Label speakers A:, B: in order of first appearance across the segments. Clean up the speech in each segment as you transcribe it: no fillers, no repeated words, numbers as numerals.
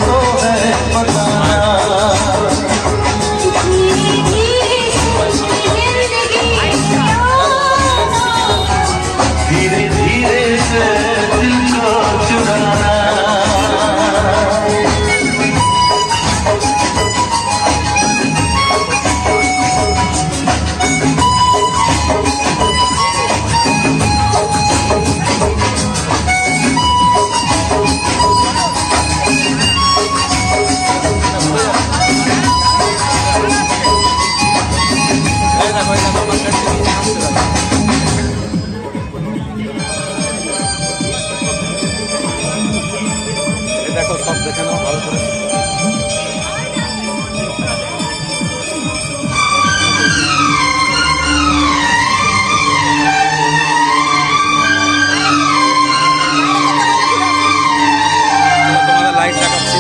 A: तो है बताना। धीरे धीरे से दिल को चुराना।
B: দেখো সব দেখে নাও ভালো করে। তোমাদের লাইট দেখাচ্ছি।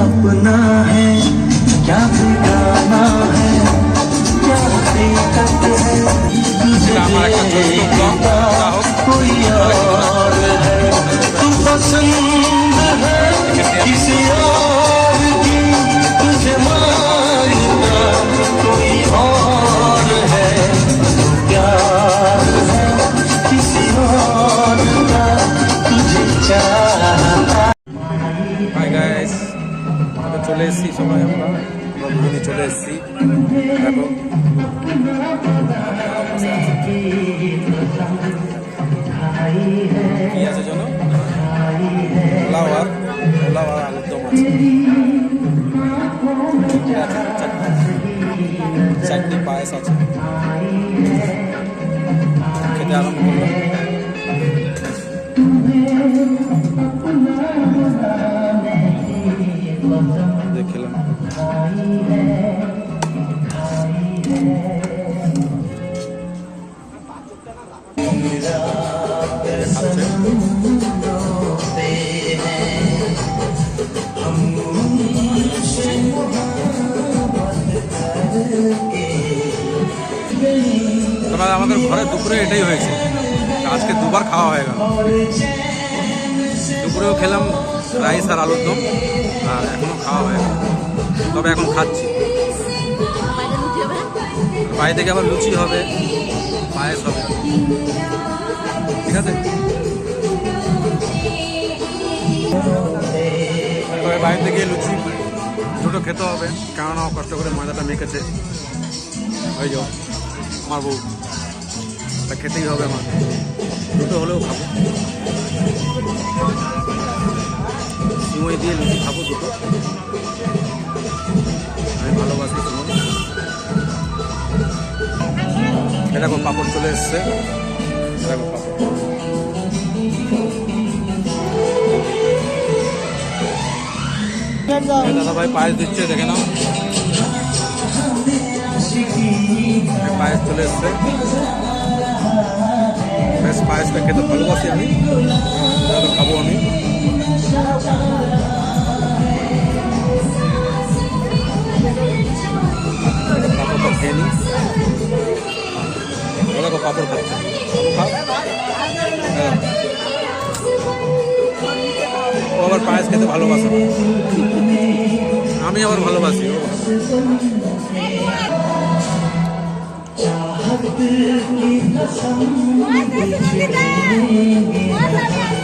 A: अपना है क्या ठिकाना है, क्या हकीकत है, कोई और है, तू पसंद है किसी और की, तुझे मांगता कोई और है, प्यार है किसी और का, तुझे चाहता।
B: हाय गाइस, চলে এসেছি সবাই, আমরা দুজনে চলে এসেছি। দেখো কি আছে জানো, পোলাও আর আলুর দম আছে, চাটনি পায়েস আছে। খেতে আরম্ভ করলাম। দেখলাম আমাদের ঘরে দুপুরে এটাই হয়েছে, আজকে দুবার খাওয়া হয়ে গেল। দুপুরেও খেলাম রাইস আর আলুর দম, আর এখনো খাওয়া হয়ে গেল, তবে এখন খাচ্ছি। বাইরে থেকে আবার লুচি হবে, পায়েস হবে, ঠিক আছে। তবে বাইরে থেকে লুচি দুটো খেতে হবে, কেননা কষ্ট করে ময়দাটা মেখেছে। ওই যাও আমার বউ, তা খেতেই হবে আমার, দুটো হলেও খাবো। সিমই দিয়ে লুচি খাবো দুটো, আমি ভালোবাসি সিমই। এরকম পাপড় চলে এসছে, এরকম পাপড়। দাদা ভাই পায়েস দিচ্ছে, দেখে নাও, পায়েস চলে এসছে। বেশ পায়েসটা খেতে ভালোবাসি আমি, খাবো আমি। পাপড়টা খেয়ে নিই, দেখো পাপড় খাচ্ছে, আবার পায়েস খেতে ভালোবাসে না। আমি আবার ভালোবাসি। ও
C: बहुत